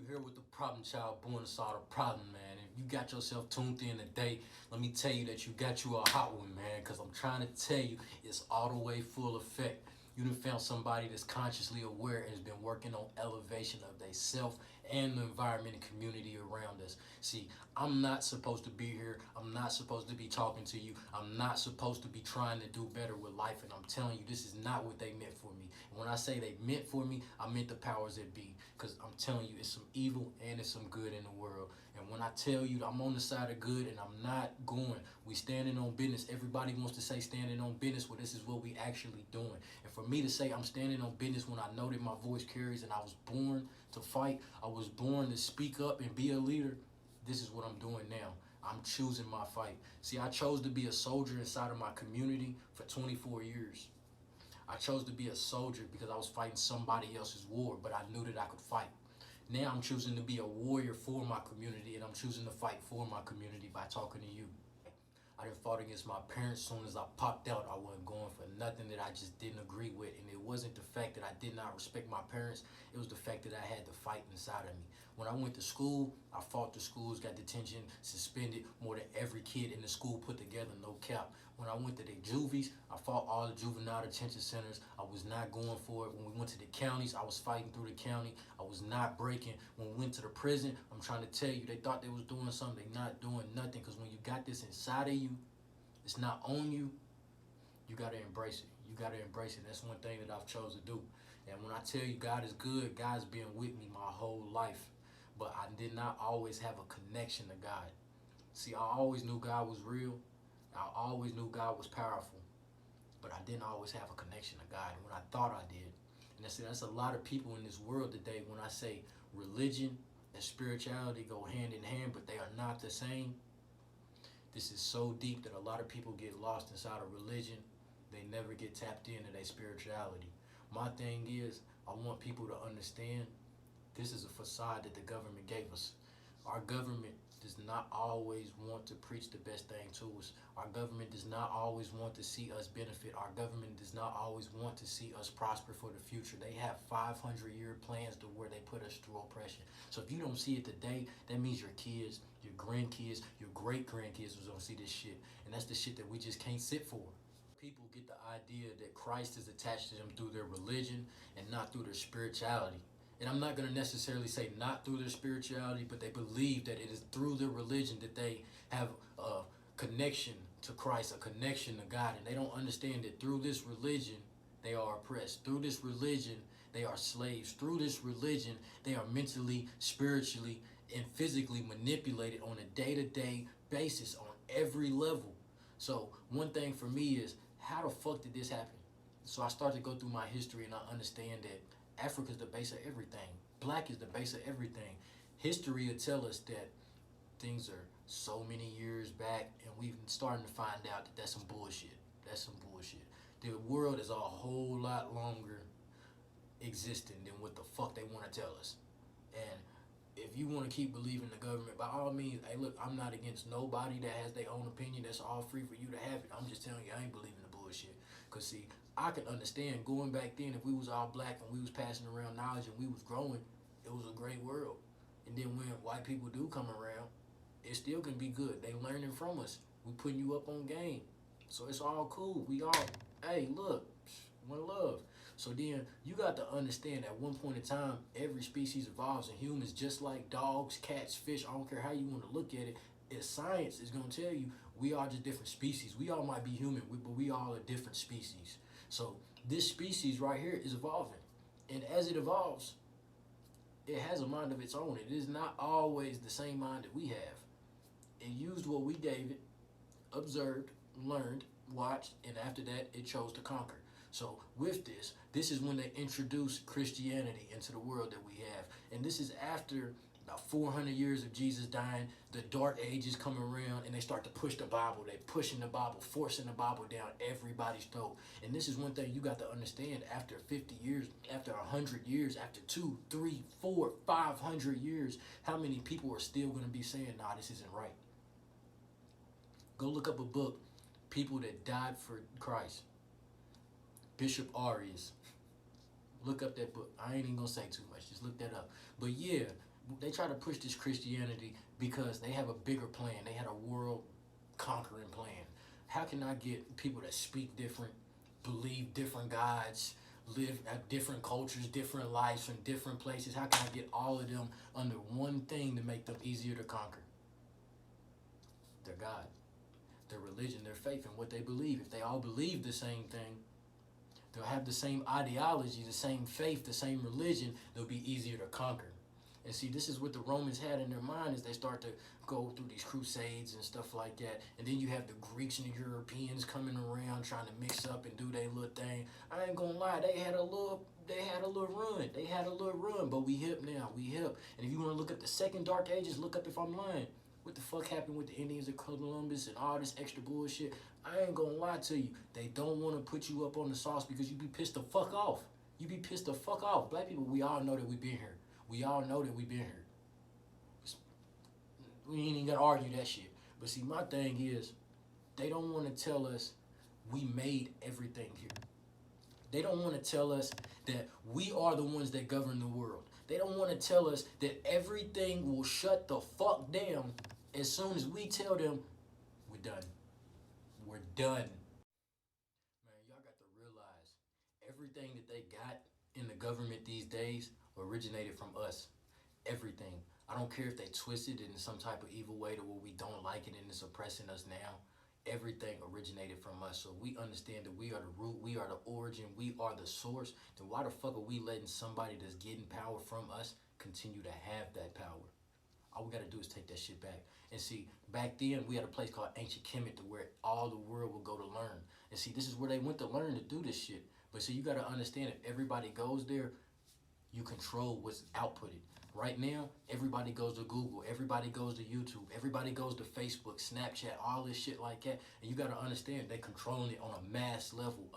You here with the problem child, born to solve the problem, man. If you got yourself tuned in today, let me tell you that you got you a hot one, man. Cause I'm trying to tell you, it's all the way full effect. You done found somebody that's consciously aware and has been working on elevation of their self and the environment and community around us. See, I'm not supposed to be here. I'm not supposed to be talking to you. I'm not supposed to be trying to do better with life. And I'm telling you, this is not what they meant for me. And when I say they meant for me, I meant the powers that be. Because I'm telling you, it's some evil and it's some good in the world. And when I tell you I'm on the side of good and I'm not going, we standing on business. Everybody wants to say standing on business. Well, this is what we actually doing. And for me to say I'm standing on business when I know that my voice carries and I was born to fight, I was born to speak up and be a leader, this is what I'm doing now. I'm choosing my fight. See, I chose to be a soldier inside of my community for 24 years. I chose to be a soldier because I was fighting somebody else's war, but I knew that I could fight. Now I'm choosing to be a warrior for my community, and I'm choosing to fight for my community by talking to you. I done fought against my parents as soon as I popped out. I wasn't going for nothing that I just didn't agree with. And it wasn't the fact that I did not respect my parents. It was the fact that I had to fight inside of me. When I went to school, I fought the schools, got detention, suspended more than every kid in the school put together, no cap. When I went to the juvies, I fought all the juvenile detention centers. I was not going for it. When we went to the counties, I was fighting through the county. I was not breaking. When we went to the prison, I'm trying to tell you, they thought they was doing something. They not doing nothing, because when you got this inside of you, it's not on you. You got to embrace it. You got to embrace it. That's one thing that I've chose to do. And when I tell you God is good, God's been with me my whole life. But I did not always have a connection to God. See, I always knew God was real. I always knew God was powerful. But I didn't always have a connection to God when I thought I did. And that's a lot of people in this world today. When I say religion and spirituality go hand in hand, but they are not the same. This is so deep that a lot of people get lost inside of religion. They never get tapped into their spirituality. My thing is, I want people to understand this is a facade that the government gave us. Our government does not always want to preach the best thing to us. Our government does not always want to see us benefit. Our government does not always want to see us prosper for the future. They have 500-year plans to where they put us through oppression. So if you don't see it today, that means your kids, your grandkids, your great-grandkids will don't see this shit. And that's the shit that we just can't sit for. People get the idea that Christ is attached to them through their religion and not through their spirituality. And I'm not going to necessarily say not through their spirituality, but they believe that it is through their religion that they have a connection to Christ, a connection to God. And they don't understand that through this religion, they are oppressed. Through this religion, they are slaves. Through this religion, they are mentally, spiritually, and physically manipulated on a day-to-day basis on every level. So one thing for me is, how the fuck did this happen? So I start to go through my history and I understand that Africa is the base of everything. Black is the base of everything. History will tell us that things are so many years back, and we've starting to find out that that's some bullshit. That's some bullshit. The world is a whole lot longer existing than what the fuck they want to tell us. And if you want to keep believing the government, by all means, hey, look, I'm not against nobody that has their own opinion. That's all free for you to have it. I'm just telling you, I ain't believing the bullshit. Because, see, I can understand going back then, if we was all black and we was passing around knowledge and we was growing, it was a great world. And then when white people do come around, it still can be good. They learning from us. We putting you up on game. So it's all cool. We all, hey, look, one love. So then you got to understand at one point in time, every species evolves, and humans, just like dogs, cats, fish, I don't care how you want to look at it, science is going to tell you we are just different species. We all might be human, but we all are different species. So this species right here is evolving. And as it evolves, it has a mind of its own. It is not always the same mind that we have. It used what we gave it, observed, learned, watched, and after that, it chose to conquer. So with this is when they introduced Christianity into the world that we have. And this is after about 400 years of Jesus dying, the dark ages come around, and they start to push the Bible. They pushing the Bible, forcing the Bible down everybody's throat. And this is one thing you got to understand: after 50 years, after 100 years, after 2, 3, 4, 500 years, how many people are still going to be saying, nah, this isn't right? Go look up a book, People That Died for Christ. Bishop Arias. Look up that book. I ain't even gonna say too much. Just look that up. But yeah, They try to push this Christianity because they have a bigger plan. They had a world conquering plan. How can I get people that speak different, believe different gods, live at different cultures, different lives from different places? How can I get all of them under one thing to make them easier to conquer? Their God, their religion, their faith, and what they believe. If they all believe the same thing, they'll have the same ideology, the same faith, the same religion, they'll be easier to conquer. And see, this is what the Romans had in their mind as they start to go through these crusades and stuff like that. And then you have the Greeks and the Europeans coming around trying to mix up and do their little thing. I ain't gonna lie, they had a little run, but we hip now, we hip. And if you wanna look up the second Dark Ages, look up if I'm lying. What the fuck happened with the Indians of Columbus and all this extra bullshit? I ain't gonna lie to you. They don't wanna put you up on the sauce because you be pissed the fuck off. You be pissed the fuck off. Black people, we all know that we been here. We all know that we been here. We ain't even gotta argue that shit. But see, my thing is, they don't want to tell us we made everything here. They don't want to tell us that we are the ones that govern the world. They don't want to tell us that everything will shut the fuck down as soon as we tell them we're done. We're done. Man, y'all got to realize everything that they got in the government these days originated from us. Everything. I don't care if they twist it in some type of evil way to where we don't like it and it's oppressing us now. Everything originated from us. So we understand that we are the root, we are the origin, we are the source. Then why the fuck are we letting somebody that's getting power from us continue to have that power? All we gotta do is take that shit back. And see, back then we had a place called Ancient Kemet to where all the world would go to learn. And see, this is where they went to learn to do this shit. But see, you gotta understand, if everybody goes there, you control what's outputted. Right now, everybody goes to Google, everybody goes to YouTube, everybody goes to Facebook, Snapchat, all this shit like that. And you gotta understand, they're controlling it on a mass level,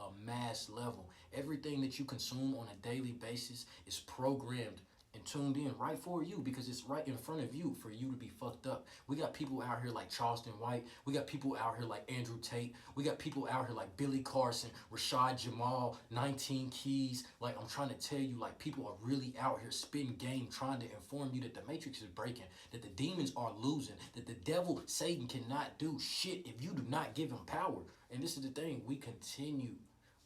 Everything that you consume on a daily basis is programmed and tuned in right for you because it's right in front of you for you to be fucked up. We got people out here like Charleston White. We got people out here like Andrew Tate. We got people out here like Billy Carson, Rashad Jamal, 19 Keys. Like, I'm trying to tell you, like, people are really out here spitting game, trying to inform you that the Matrix is breaking, that the demons are losing, that the devil, Satan, cannot do shit if you do not give him power. And this is the thing, we continue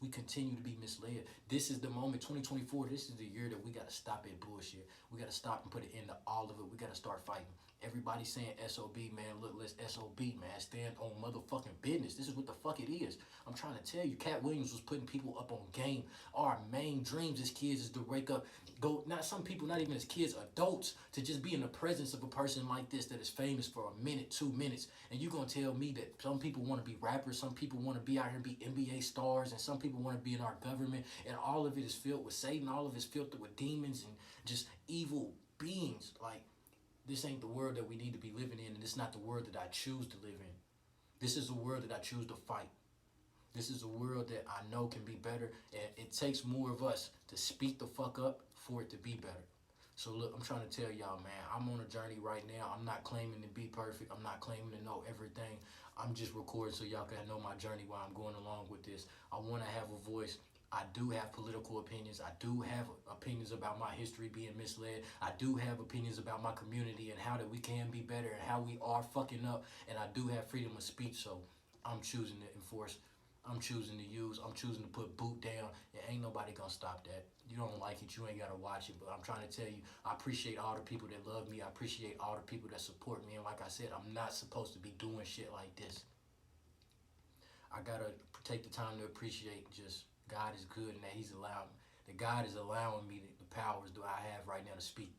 to be misled. This is the moment, 2024, this is the year that we got to stop it bullshit. We got to stop and put it into all of it. We got to start fighting. Everybody saying SOB, man, look, let's SOB, man. Stand on motherfucking business. This is what the fuck it is. I'm trying to tell you, Cat Williams was putting people up on game. Our main dreams as kids is to wake up, go, not some people, not even as kids, adults, to just be in the presence of a person like this that is famous for a minute, 2 minutes. And you're going to tell me that some people want to be rappers, some people want to be out here and be NBA stars, and some people want to be in our government, and all of it is filled with Satan, all of it is filled with demons and just evil beings. Like, this ain't the world that we need to be living in, and it's not the world that I choose to live in. This is a world that I choose to fight. This is a world that I know can be better, and it takes more of us to speak the fuck up for it to be better. So look, I'm trying to tell y'all, man, I'm on a journey right now. I'm not claiming to be perfect. I'm not claiming to know everything. I'm just recording so y'all can know my journey while I'm going along with this. I want to have a voice. I do have political opinions. I do have opinions about my history being misled. I do have opinions about my community and how that we can be better and how we are fucking up. And I do have freedom of speech, so I'm choosing to enforce. I'm choosing to use. I'm choosing to put boot down. And ain't nobody gonna stop that. You don't like it, you ain't gotta watch it. But I'm trying to tell you, I appreciate all the people that love me. I appreciate all the people that support me. And like I said, I'm not supposed to be doing shit like this. I gotta take the time to appreciate just God is good and that He's allowing, that God is allowing me the powers that I have right now to speak.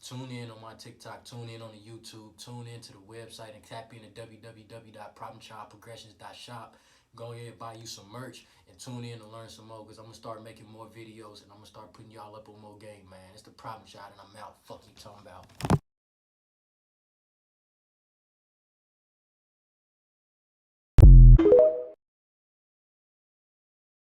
Tune in on my TikTok, tune in on the YouTube, tune in to the website and tap in at www.problemchildprogressions.shop. Go ahead and buy you some merch and tune in to learn some more because I'm going to start making more videos and I'm going to start putting y'all up on more game, man. It's the Problem Child and I'm out. Fuck you talking about.